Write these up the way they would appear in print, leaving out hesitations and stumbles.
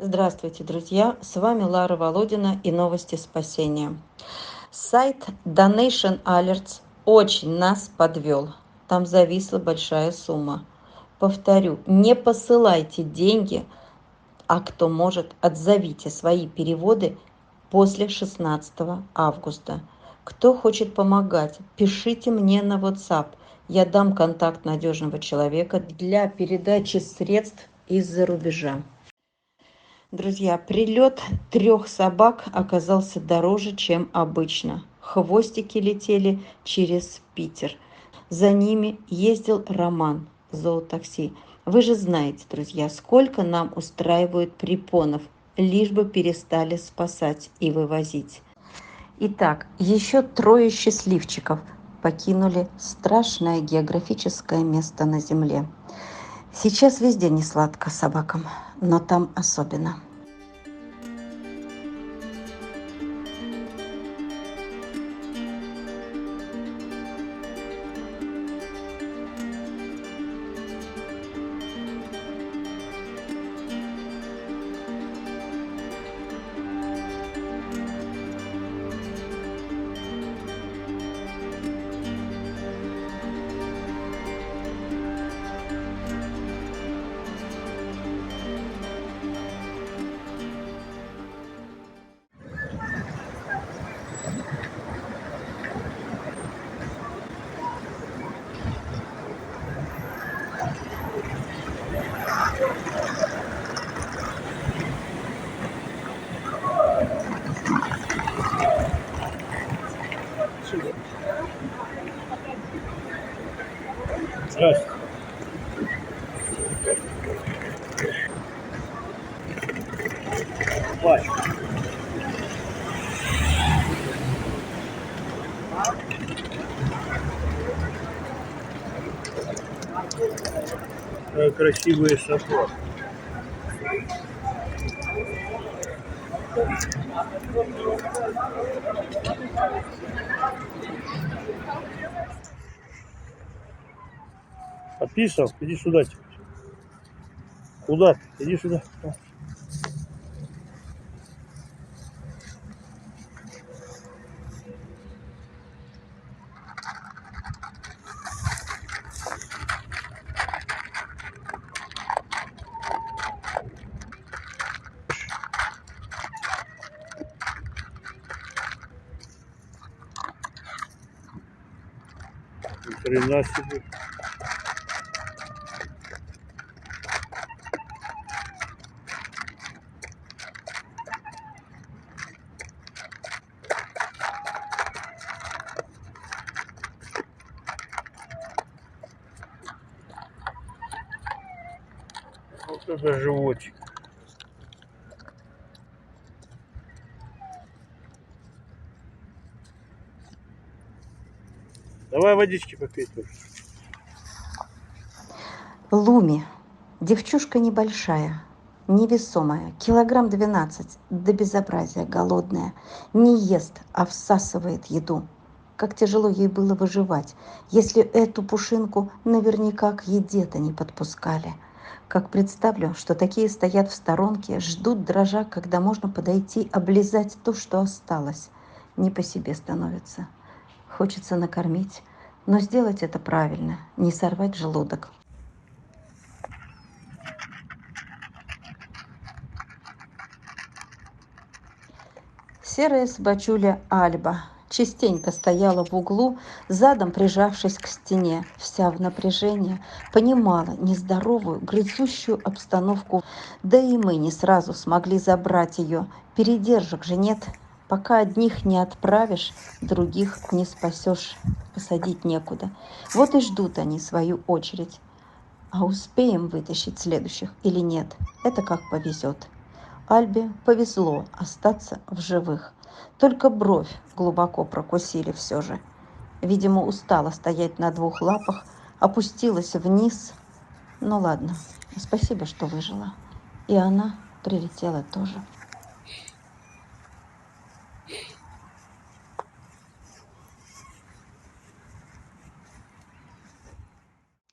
Здравствуйте, друзья! С вами Лара Володина и новости спасения. Сайт Donation Alerts очень нас подвел. Там зависла большая сумма. Повторю, не посылайте деньги, а кто может, отзовите свои переводы после 16 августа. Кто хочет помогать, пишите мне на WhatsApp. Я дам контакт надежного человека для передачи средств из-за рубежа. Друзья, прилет 3 собак оказался дороже, чем обычно. Хвостики летели через Питер. За ними ездил Роман, зоотакси. Вы же знаете, друзья, сколько нам устраивают препонов, лишь бы перестали спасать и вывозить. Итак, еще 3 счастливчиков покинули страшное географическое место на Земле. Сейчас везде не сладко собакам, но там особенно. Здравствуйте. Плачь. Красивые собаки. Подписал? Иди сюда. Куда? Иди сюда. Ни хрена себе. Вот это животик. Давай водички попить тоже. Луми. Девчушка небольшая, невесомая, килограмм 12, до безобразия голодная. Не ест, а всасывает еду. Как тяжело ей было выживать, если эту пушинку наверняка к еде-то не подпускали. Как представлю, что такие стоят в сторонке, ждут дрожа, когда можно подойти, облизать то, что осталось. Не по себе становится. Хочется накормить, но сделать это правильно, не сорвать желудок. Серая собачуля Альба частенько стояла в углу, задом прижавшись к стене, вся в напряжении, понимала нездоровую, грызущую обстановку. Да и мы не сразу смогли забрать ее. Передержек же нет. Пока одних не отправишь, других не спасешь. Посадить некуда. Вот и ждут они свою очередь. А успеем вытащить следующих или нет, это как повезет. Альбе повезло остаться в живых. Только бровь глубоко прокусили все же. Видимо, устала стоять на 2 лапах, опустилась вниз. Ну ладно, спасибо, что выжила. И она прилетела тоже.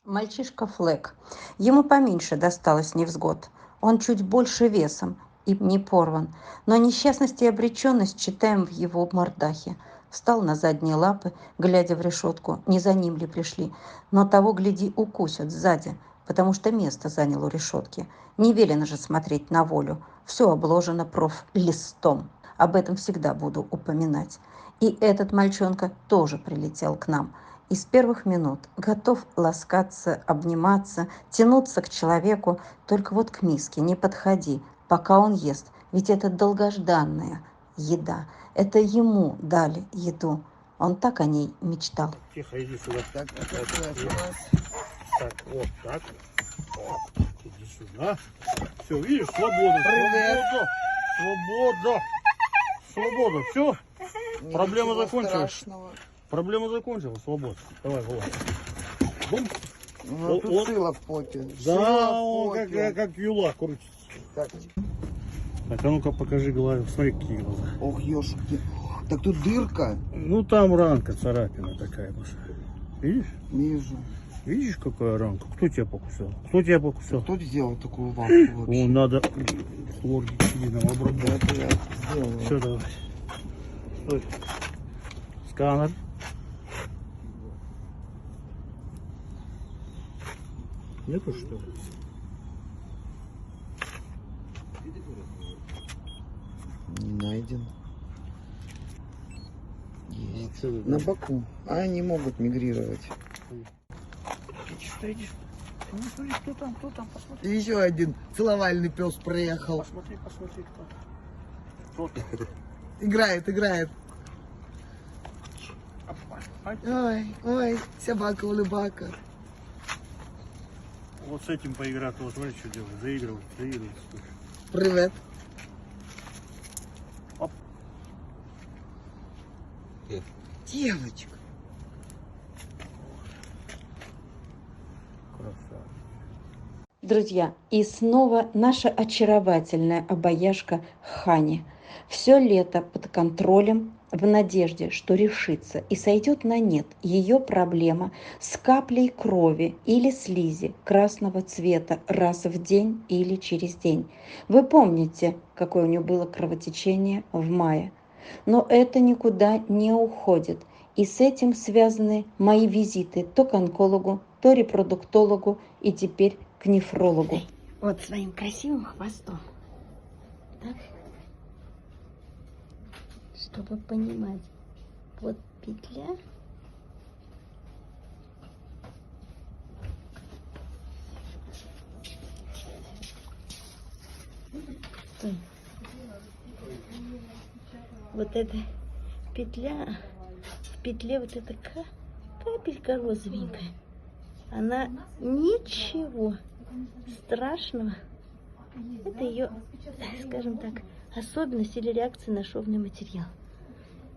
Мальчишка Флэк. Ему поменьше досталось невзгод. Он чуть больше весом, и не порван, но несчастность и обреченность читаем в его мордахе. Встал на задние лапы, глядя в решетку, не за ним ли пришли, но того, гляди, укусят сзади, потому что место занял у решетки. Не велено же смотреть на волю, все обложено профлистом. Об этом всегда буду упоминать. И этот мальчонка тоже прилетел к нам. И с первых минут готов ласкаться, обниматься, тянуться к человеку, только вот к миске не подходи, пока он ест, ведь это долгожданная еда. Это ему дали еду. Он так о ней мечтал. Тихо, иди сюда. Так, Так, вот так. О, иди сюда. Все, видишь, свобода. Привет. Свобода. Свобода. Все, проблема ничего закончилась. страшного. Проблема закончилась. Свобода. Давай, вылазь. Бум. Ну, тут Вот. сила в поте. Да, Сила в он поте. как юла крутится. Так. Так, а ну-ка покажи глаза. Смотри, какие глаза. Ох, ёшки. Так тут дырка. Ну там ранка, царапина такая большая. Видишь? Вижу. Видишь, какая ранка? Кто тебя покусал? Кто тебя покусал? Кто сделал такую ванну вообще? О, надо хлоргексидином обработать. Это я сделал. Все, давай. Стой. Сканер. Нету, что ли? Не найден. Есть. Что ты На там? боку. А они могут мигрировать. Иди сюда, иди сюда. Ну, смотри, кто там, посмотри. Еще один целовальный пес проехал. Посмотри, кто. Кто ты? Играет, играет. Опа. Ай. Ой, ой, собака-улыбака. Вот с этим поиграть, вот смотри, что делать. Заигрывать. Слушай. Привет. Оп. Девочка. Красавчик. Друзья, и снова наша очаровательная обаяшка Хани. Все лето под контролем, в надежде, что решится и сойдет на нет ее проблема с каплей крови или слизи красного цвета раз в день или через день. Вы помните, какое у нее было кровотечение в мае. Но это никуда не уходит. И с этим связаны мои визиты то к онкологу, то репродуктологу и теперь к нефрологу. Вот своим красивым хвостом. Так? Чтобы понимать. Вот петля. Стой. Вот эта петля, в петле вот эта капелька розовенькая. Она ничего страшного. Это ее, скажем так, особенность или реакция на шовный материал.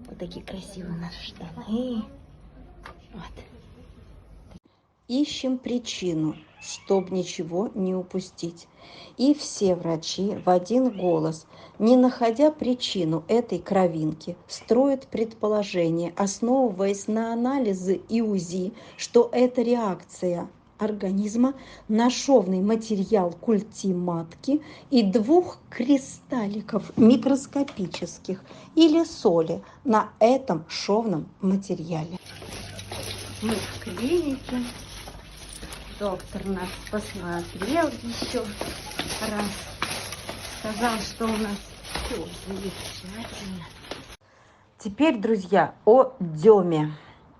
Вот такие красивые наши штаны. Вот. Ищем причину, чтобы ничего не упустить. И все врачи в один голос, не находя причину этой кровинки, строят предположение, основываясь на анализы и УЗИ, что это реакция организма на шовный материал культи матки и двух кристалликов микроскопических или соли на этом шовном материале. Мы в клинике. Доктор нас посмотрел еще раз. Сказал, что у нас все замечательно. Теперь, друзья, о Деме.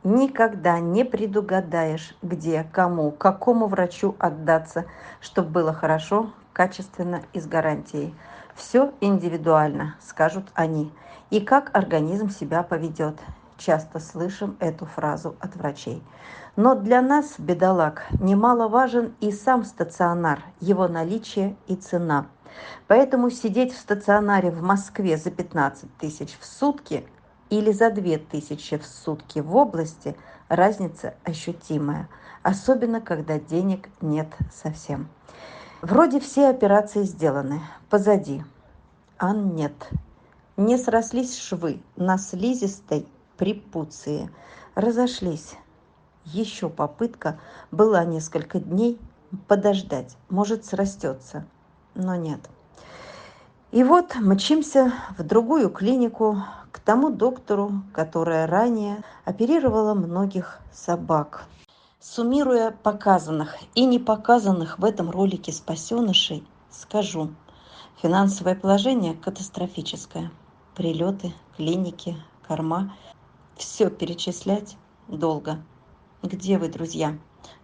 Никогда не предугадаешь, где, кому, какому врачу отдаться, чтобы было хорошо, качественно и с гарантией. Все индивидуально, скажут они. И как организм себя поведет. Часто слышим эту фразу от врачей. Но для нас, бедолаг, немаловажен и сам стационар, его наличие и цена. Поэтому сидеть в стационаре в Москве за 15 тысяч в сутки или за 2000 в сутки в области разница ощутимая, особенно когда денег нет совсем. Вроде все операции сделаны, позади, а нет. Не срослись швы на слизистой препуции, разошлись. Еще попытка была несколько дней подождать, может срастется, но нет. И вот мчимся в другую клинику к тому доктору, которая ранее оперировала многих собак. Суммируя показанных и не показанных в этом ролике спасенышей, скажу, финансовое положение катастрофическое. Прилеты, клиники, корма. Все перечислять долго. Где вы, друзья?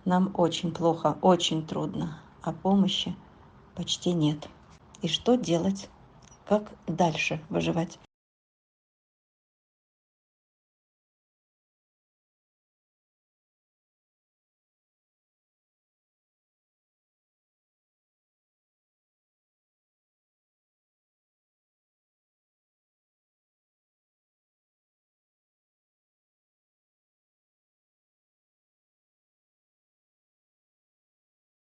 Нам очень плохо, очень трудно, а помощи почти нет. И что делать? Как дальше выживать?